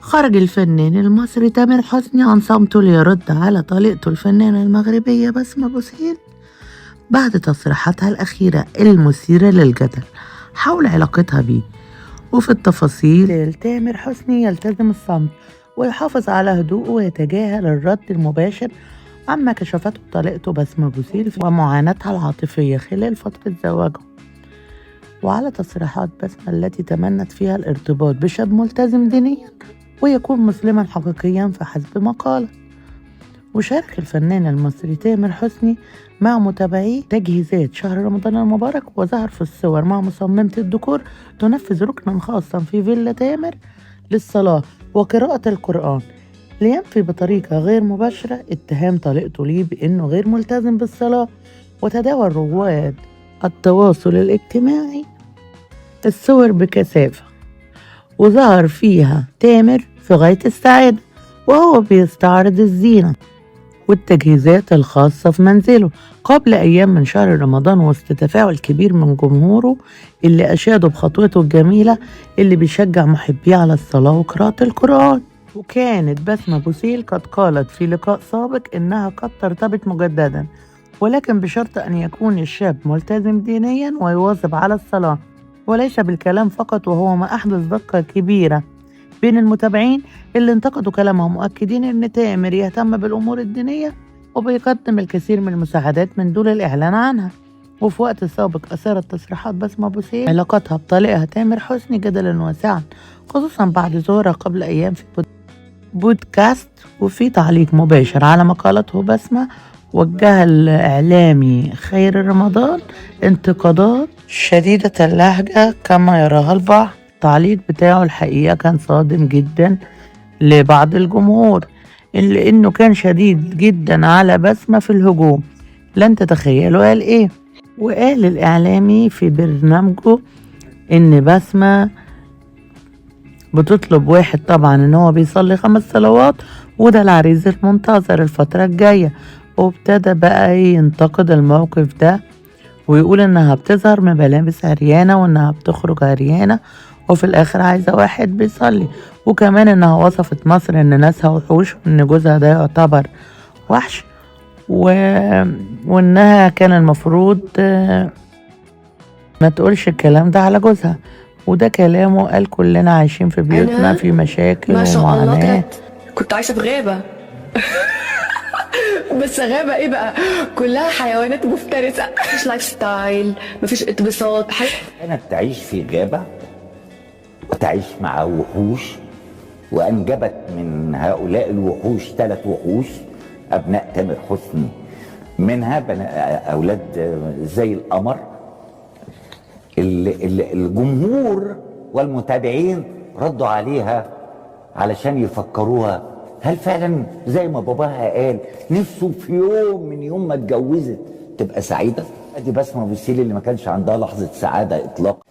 خرج الفنان المصري تامر حسني عن صمته ليرد على طليقته الفنانة المغربية بسمة بوسيل بعد تصريحاتها الأخيرة المثيرة للجدل حول علاقتها بيه. وفي التفاصيل تامر حسني يلتزم الصمت ويحافظ على هدوءه ويتجاهل الرد المباشر عما كشفته طليقته بسمة بوسيل ومعاناتها العاطفية خلال فترة زواجهم، وعلى تصريحات بسمة التي تمنت فيها الارتباط بشاب ملتزم دينيا ويكون مسلما حقيقيا فحسب ما قال. وشارك الفنان المصري تامر حسني مع متابعيه تجهيزات شهر رمضان المبارك، وظهر في الصور مع مصممة الديكور تنفذ ركنا خاصا في فيلا تامر للصلاة وقراءة القرآن، لينفي بطريقة غير مباشرة اتهام طليقته ليه بأنه غير ملتزم بالصلاة. وتداول رواد التواصل الاجتماعي الصور بكثافة وظهر فيها تامر في غاية السعادة وهو بيستعرض الزينة والتجهيزات الخاصة في منزله قبل أيام من شهر رمضان، وسط تفاعل كبير من جمهوره اللي أشادوا بخطوته الجميلة اللي بيشجع محبيه على الصلاة وقراءة القرآن. وكانت بسمة بوسيل قد قالت في لقاء سابق إنها قد ترتبط مجددا، ولكن بشرط أن يكون الشاب ملتزم دينيا ويواظب على الصلاة وليس بالكلام فقط، وهو ما أحدث ضجة كبيرة بين المتابعين اللي انتقدوا كلامها مؤكدين ان تامر يهتم بالامور الدينيه وبيقدم الكثير من المساعدات من دون الاعلان عنها. وفي وقت سابق اثارت تصريحات بسمة بوسيل علاقتها بطليقها تامر حسني جدلا واسعا، خصوصا بعد ظهورها قبل ايام في بودكاست. وفي تعليق مباشر على ما قالته بسمة وجه الإعلامي خير رمضان انتقادات شديدة اللهجة كما يراها البعض. التعليق بتاعه الحقيقة كان صادم جدا لبعض الجمهور، لأنه كان شديد جدا على بسمة في الهجوم. لن تتخيلوا قال إيه. وقال الإعلامي في برنامجه إن بسمة بتطلب واحد طبعا إن هو بيصلي 5 صلوات وده العريس المنتظر الفترة الجاية، وابتدى بقى ينتقد الموقف ده ويقول إنها بتظهر بملابس عريانة وإنها بتخرج عريانة وفي الآخر عايزة واحد بيصلي، وكمان إنها وصفت مصر إن ناسها وحوش وإن جوزها ده يعتبر وحش وإنها كان المفروض ما تقولش الكلام ده على جوزها. وده كلامه قال كلنا عايشين في بيوتنا في مشاكل ما شاء الله ومعاناة. كنت عايشة في غابة بس غابة ايه بقى، كلها حيوانات مفترسة، مفيش لايف ستايل، مفيش اتبساط. كانت تعيش في غابة وتعيش مع وحوش، وأنجبت من هؤلاء الوحوش 3 وحوش أبناء تامر حسني، منها أولاد زي القمر. الجمهور والمتابعين ردوا عليها علشان يفكروها هل فعلا زي ما باباها قال نفسه في يوم من يوم ما اتجوزت تبقى سعيدة. دي بسمة بوسيل اللي ما كانش عندها لحظة سعادة إطلاقا.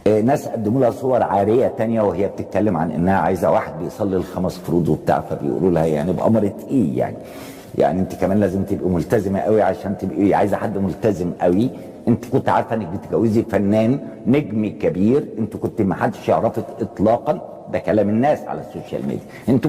ناس قدموا لها صور عارية تانية وهي بتتكلم عن انها عايزة واحد بيصلي ال5 فروض وبتاع، فبيقولوا لها يعني بأمرة ايه يعني انت كمان لازم تبقي ملتزمة قوي عشان تبقي عايزة حد ملتزم قوي. انت كنت عارفة انك بتتجوزي فنان نجم كبير، انت كنت ما حدش يعرفك اطلاقا، ده كلام الناس على السوشيال ميديا. انتوا